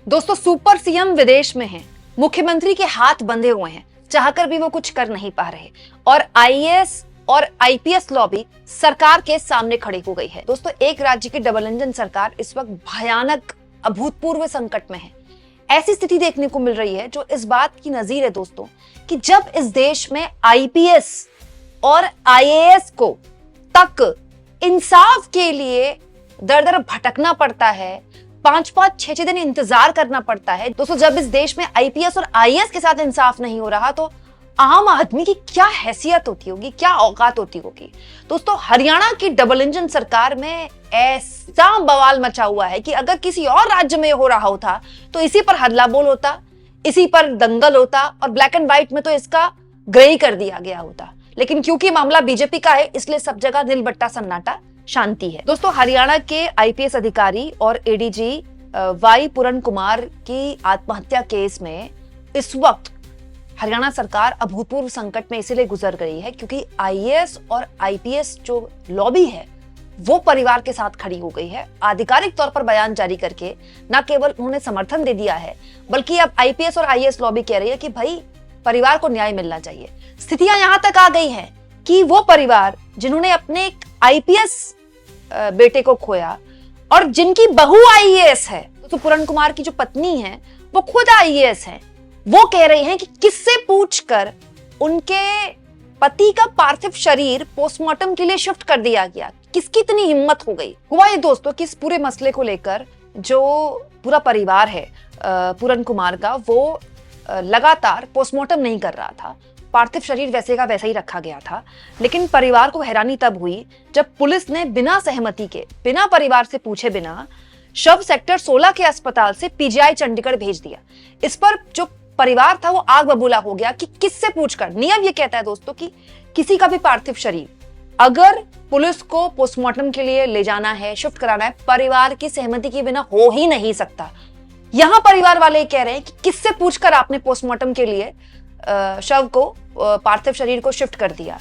दोस्तों, super CM विदेश में हैं, मुख्यमंत्री के हाथ बंधे हुए हैं, चाहकर भी वो कुछ कर नहीं पा रहे और आईएएस और आईपीएस लॉबी सरकार के सामने खड़ी हो गई है। दोस्तों, एक राज्य की डबल इंजन सरकार इस वक्त भयानक अभूतपूर्व संकट में है। ऐसी स्थिति देखने को मिल रही है जो इस बात की नजीर है दोस्तों कि जब इस देश में आईपीएस और आईएएस को तक इंसाफ के लिए दर दर भटकना पड़ता है, 5-5, 6-6 दिन इंतजार करना पड़ता है। दोस्तों, जब इस देश में आईपीएस और आईएएस के साथ इंसाफ नहीं हो रहा तो आम आदमी की क्या हैसियत होती होगी, क्या औकात होती होगी। दोस्तों, हरियाणा की डबल इंजन सरकार में ऐसा बवाल मचा हुआ है कि अगर किसी और राज्य में हो रहा होता तो इसी पर हल्ला बोल होता, इसी पर दंगल होता और ब्लैक एंड व्हाइट में तो इसका ग्रे कर दिया गया होता। लेकिन क्योंकि मामला बीजेपी का है इसलिए सब जगह नीलबट्टा सन्नाटा, शांति है। दोस्तों, हरियाणा के आईपीएस अधिकारी और एडीजी वाई पूरन कुमार की आत्महत्या केस में इस वक्त हरियाणा सरकार अभूतपूर्व संकट में इसीलिए गुजर गई है क्योंकि आईएएस और आईपीएस जो लॉबी है वो परिवार के साथ खड़ी हो गई है। आधिकारिक तौर पर बयान जारी करके न केवल उन्होंने समर्थन दे दिया है बल्कि अब आईपीएस और आईएएस लॉबी कह रही है कि भाई परिवार को न्याय मिलना चाहिए। स्थितियां यहां तक आ गई हैं कि वो परिवार जिन्होंने अपने एक आईपीएस बेटे को खोया और जिनकी बहू आईएएस है, तो पूरन कुमार की जो पत्नी है वो खुद आईएएस है, वो कह रहे हैं कि किससे पूछकर उनके पति का पार्थिव शरीर पोस्टमार्टम के लिए शिफ्ट कर दिया गया। किसकी इतनी हिम्मत हो गई। हुआ ये दोस्तों कि इस पूरे मसले को लेकर जो पूरा परिवार है पूरन कुमार का, वो लगातार पोस्टमार्टम नहीं कर रहा था। पार्थिव शरीर वैसे का वैसा ही रखा गया था। लेकिन परिवार को हैरानी तब हुई जब पुलिस ने बिना सहमति के, बिना परिवार से पूछे बिना शव सेक्टर 16 के अस्पताल से पीजीआई चंडीगढ़ भेज दिया। इस पर जो परिवार था वो आग बबूला हो गया कि किससे पूछकर। नियम ये कहता है दोस्तों कि किसी का भी पार्थिव शरीर अगर पुलिस को पोस्टमार्टम के लिए ले जाना है, शिफ्ट कराना है, परिवार की सहमति के बिना हो ही नहीं सकता। यहां परिवार वाले कह रहे हैं कि किससे पूछकर आपने पोस्टमार्टम के लिए शव को, पार्थिव शरीर को शिफ्ट कर दिया।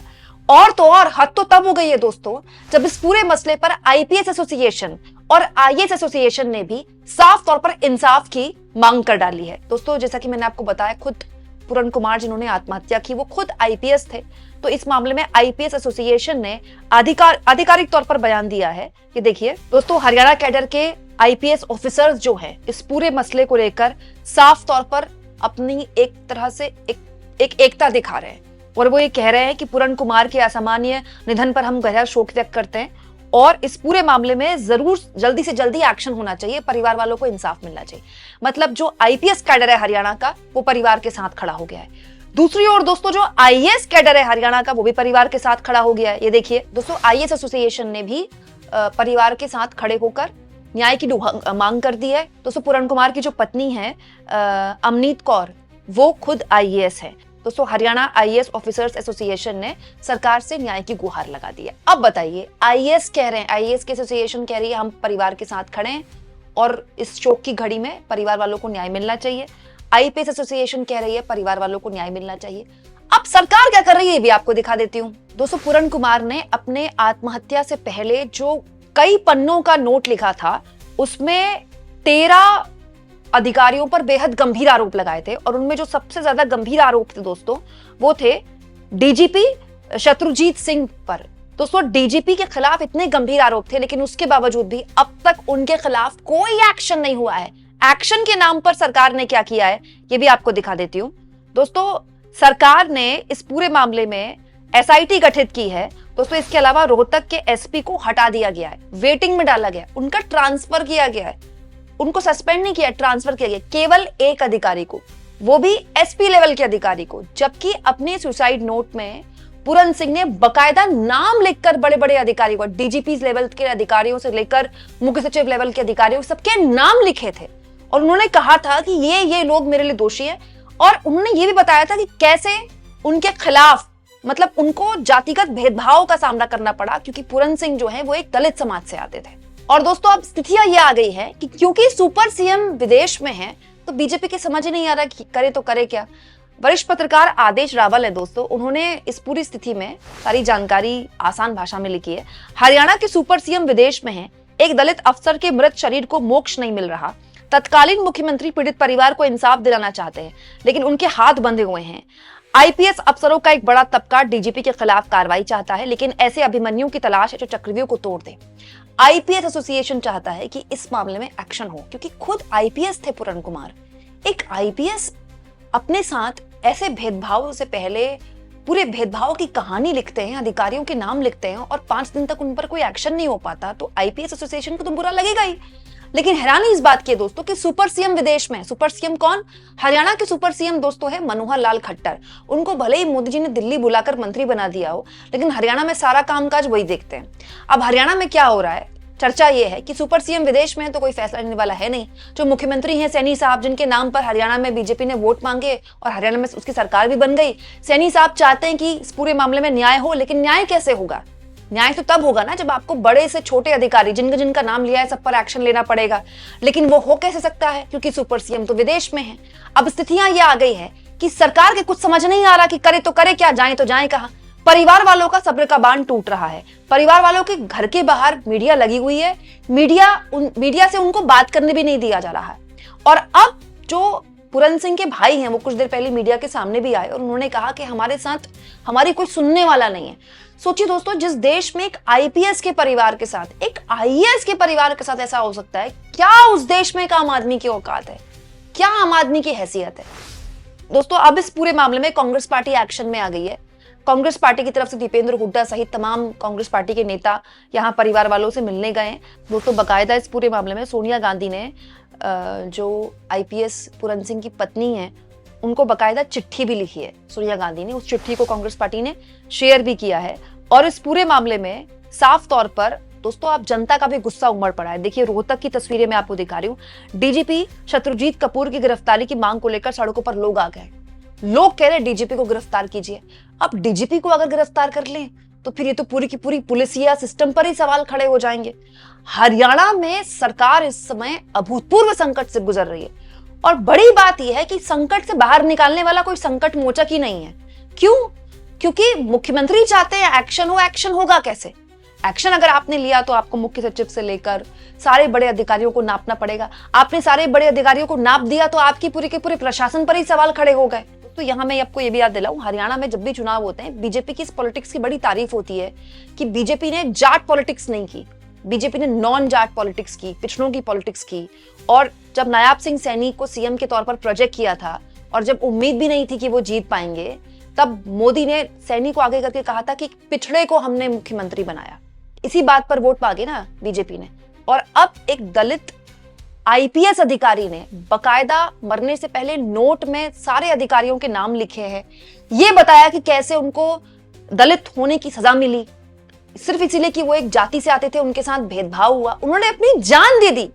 और तो और हद तो तब हो गई है दोस्तों जब इस पूरे मसले पर आईपीएस एसोसिएशन और आईएएस एसोसिएशन ने भी साफ तौर पर इंसाफ की मांग कर डाली है। दोस्तों, जैसा कि मैंने आपको बताया, खुद पूरन कुमार जिन्होंने आत्महत्या की वो खुद आईपीएस थे, तो इस मामले में आईपीएस एसोसिएशन ने आधिकारिक तौर पर बयान दिया है। ये देखिए दोस्तों, हरियाणा कैडर के आईपीएस ऑफिसर्स जो हैं इस पूरे मसले को लेकर साफ तौर पर अपनी एक तरह से एक एकता दिखा रहे हैं और वो ये कह रहे हैं कि पूरन कुमार के असामान्य निधन पर हम गहरा शोक व्यक्त करते हैं और इस पूरे मामले में जरूर जल्दी से जल्दी एक्शन होना चाहिए, परिवार वालों को इंसाफ मिलना चाहिए। मतलब जो आईपीएस कैडर है हरियाणा का वो परिवार के साथ खड़ा हो गया है। दूसरी ओर दोस्तों, जो आईएएस कैडर है हरियाणा का वो भी परिवार के साथ खड़ा हो गया है। ये देखिए दोस्तों, आईएएस एसोसिएशन ने भी परिवार के साथ खड़े होकर न्याय की मांग कर दी है। दोस्तों, पूरन कुमार की जो पत्नी है अमनीत कौर, वो खुद आईएएस है। दोस्तों, हरियाणा आईएएस ऑफिसर्स एसोसिएशन ने सरकार से न्याय की गुहार लगा दी है। अब बताइए, आईएएस कह रहे हैं, आईएएस की एसोसिएशन कह रही है हम परिवार के साथ खड़े हैं और इस शोक की घड़ी में परिवार वालों को न्याय मिलना चाहिए। आईपीएस एसोसिएशन कह रही है परिवार वालों को न्याय मिलना चाहिए। अब सरकार क्या कर रही है ये भी आपको दिखा देती हूँ। दोस्तों, पूरन कुमार ने अपने आत्महत्या से पहले जो कई पन्नों का नोट लिखा था उसमें 13 अधिकारियों पर बेहद गंभीर आरोप लगाए थे और उनमें जो सबसे ज्यादा गंभीर आरोप थे दोस्तों वो थे डीजीपी शत्रुजीत सिंह पर। दोस्तों, डीजीपी के खिलाफ इतने गंभीर आरोप थे लेकिन उसके बावजूद भी अब तक उनके खिलाफ कोई एक्शन नहीं हुआ है। एक्शन के नाम पर सरकार ने क्या किया है ये भी आपको दिखा देती हूँ। दोस्तों, सरकार ने इस पूरे मामले में एसआईटी गठित की है। दोस्तों, इसके अलावा रोहतक के एसपी को हटा दिया गया है, वेटिंग में डाला गया, उनका ट्रांसफर किया गया है, उनको सस्पेंड नहीं किया, ट्रांसफर किया गया केवल एक अधिकारी को, वो भी एसपी लेवल के अधिकारी को। जबकि अपने सुसाइड नोट में पूरन सिंह ने बकायदा नाम लिखकर बड़े बड़े अधिकारियों को, डीजीपी लेवल के अधिकारियों से लेकर मुख्य सचिव लेवल के अधिकारियों, सबके नाम लिखे थे और उन्होंने कहा था कि ये लोग मेरे लिए दोषी हैं और उन्होंने ये भी बताया था कि कैसे उनके खिलाफ, मतलब उनको जातिगत भेदभाव का सामना करना पड़ा क्योंकि पूरन सिंह जो है वो एक दलित समाज से आते थे। और दोस्तों, अब स्थितियां ये आ गई है कि क्योंकि सुपर सीएम विदेश में है तो बीजेपी की समझ ही नहीं आ रहा कि करे तो करे क्या। वरिष्ठ पत्रकार आदेश रावल है दोस्तों, उन्होंने इस पूरी स्थिति में सारी जानकारी आसान भाषा में लिखी है। हरियाणा के सुपर सीएम विदेश में है, एक दलित अफसर के मृत शरीर को मोक्ष नहीं मिल रहा, तत्कालीन मुख्यमंत्री पीड़ित परिवार को इंसाफ दिलाना चाहते हैं, लेकिन उनके हाथ बंधे हुए हैं। आईपीएस अफसरों का एक बड़ा तबका डीजीपी के खिलाफ कार्रवाई चाहता है, लेकिन ऐसे अभिमन्यु की तलाश है जो चक्रव्यूह को तोड़ दे। आईपीएस एसोसिएशन चाहता है कि इस मामले में एक्शन हो, क्योंकि खुद आईपीएस थे पूरन कुमार। एक आईपीएस अपने साथ ऐसे भेदभाव से पहले पूरे भेदभाव की कहानी लिखते हैं, अधिकारियों के नाम लिखते हैं और 5 दिन तक उन पर कोई एक्शन नहीं हो पाता, तो आईपीएस एसोसिएशन को तो बुरा लगेगा ही। लेकिन हैरानी इस बात की है दोस्तों कि सुपर सीएम विदेश में। सुपर सीएम कौन? हरियाणा के सुपर सीएम दोस्तों है मनोहर लाल खट्टर। उनको भले ही मोदी जी ने दिल्ली बुलाकर मंत्री बना दिया हो, लेकिन हरियाणा में सारा कामकाज वही देखते हैं। अब हरियाणा में क्या हो रहा है? चर्चा यह है कि सुपर सीएम विदेश में है तो कोई फैसला लेने वाला है नहीं। जो मुख्यमंत्री हैं सैनी साहब, जिनके नाम पर हरियाणा में बीजेपी ने वोट मांगे और हरियाणा में उसकी सरकार भी बन गई, सैनी साहब चाहते हैं कि इस पूरे मामले में न्याय हो। लेकिन न्याय कैसे होगा? न्याय तो तब होगा ना जब आपको बड़े से छोटे अधिकारी जिनका जिनका नाम लिया है सब पर एक्शन लेना पड़ेगा। लेकिन वो हो कैसे सकता है, क्योंकि सुपर सीएम तो विदेश में है। अब स्थितियां ये आ गई है कि सरकार के कुछ समझ नहीं आ रहा कि करे तो करे क्या, जाए तो जाए कहां। परिवार वालों का सब्र का बांध टूट रहा है। परिवार वालों के घर के बाहर मीडिया लगी हुई है। मीडिया से उनको बात करने भी नहीं दिया जा रहा है। और अब जो पूरन सिंह के भाई हैं वो कुछ देर पहले मीडिया के सामने भी आए और उन्होंने कहा कि हमारे साथ हमारी कोई सुनने वाला नहीं है। सोचिए दोस्तों, जिस देश में एक आईपीएस के परिवार के साथ, एक आईएएस के परिवार के साथ ऐसा हो सकता है, क्या उस देश में एक आम आदमी की औकात है? क्या आम आदमी की हैसियत है? दोस्तों, अब इस पूरे मामले में कांग्रेस पार्टी एक्शन में आ गई है। कांग्रेस पार्टी की तरफ से दीपेंद्र हुड्डा सहित तमाम कांग्रेस पार्टी के नेता यहां परिवार वालों से मिलने गए हैं। दोस्तों, बकायदा इस पूरे मामले में सोनिया गांधी ने जो आईपीएस पूरन सिंह की पत्नी है उनको बकायदा चिट्ठी भी लिखी है। सोनिया गांधी ने उस चिट्ठी को कांग्रेस पार्टी ने शेयर भी किया है। और इस पूरे मामले में साफ तौर पर दोस्तों आप जनता का भी गुस्सा उमड़ पड़ा है। देखिए, रोहतक की तस्वीरें मैं आपको दिखा रही हूँ। डीजीपी शत्रुजीत कपूर की गिरफ्तारी की मांग को लेकर सड़कों पर लोग आ गए। लोग कह रहे डीजीपी को गिरफ्तार कीजिए। अब डीजीपी को अगर गिरफ्तार कर लें तो फिर ये तो पूरी की पूरी पुलिसिया सिस्टम पर ही सवाल खड़े हो जाएंगे। हरियाणा में सरकार इस समय अभूतपूर्व संकट से गुजर रही है और बड़ी बात यह है कि संकट से बाहर निकालने वाला कोई संकट मोचक ही नहीं है। क्यों? क्योंकि मुख्यमंत्री चाहते हैं एक्शन हो। एक्शन होगा कैसे? एक्शन अगर आपने लिया तो आपको मुख्य सचिव से लेकर सारे बड़े अधिकारियों को नापना पड़ेगा। आपने सारे बड़े अधिकारियों को नाप दिया तो आपकी पूरी के पूरे प्रशासन पर ही सवाल खड़े हो गए। तो यहाँ मैं आपको ये भी याद दिलाऊं, हरियाणा में जब भी चुनाव होते हैं बीजेपी की इस पॉलिटिक्स की बड़ी तारीफ होती है कि बीजेपी ने जाट पॉलिटिक्स नहीं की, बीजेपी ने नॉन जाट पॉलिटिक्स की, पिछड़ों की पॉलिटिक्स की। और जब नायाब सिंह सैनी को सीएम के तौर पर प्रोजेक्ट किया था और जब उम्मीद भी नहीं थी कि वो जीत पाएंगे, तब मोदी ने सैनी को आगे करके कहा था कि पिछड़े को हमने मुख्यमंत्री बनाया। इसी बात पर वोट मांगे ना बीजेपी ने। और अब एक दलित आईपीएस अधिकारी ने बकायदा मरने से पहले नोट में सारे अधिकारियों के नाम लिखे हैं। यह बताया कि कैसे उनको दलित होने की सजा मिली, सिर्फ इसीलिए कि वो एक जाति से आते थे, उनके साथ भेदभाव हुआ। उन्होंने अपनी जान दे दी।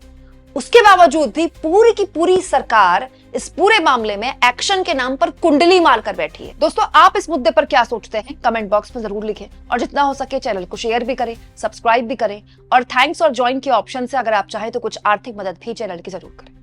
उसके बावजूद भी पूरी की पूरी सरकार इस पूरे मामले में एक्शन के नाम पर कुंडली मारकर बैठी है। दोस्तों, आप इस मुद्दे पर क्या सोचते हैं? कमेंट बॉक्स में जरूर लिखें और जितना हो सके चैनल को शेयर भी करें, सब्सक्राइब भी करें और थैंक्स और ज्वाइन के ऑप्शन से अगर आप चाहें तो कुछ आर्थिक मदद भी चैनल की जरूर करें।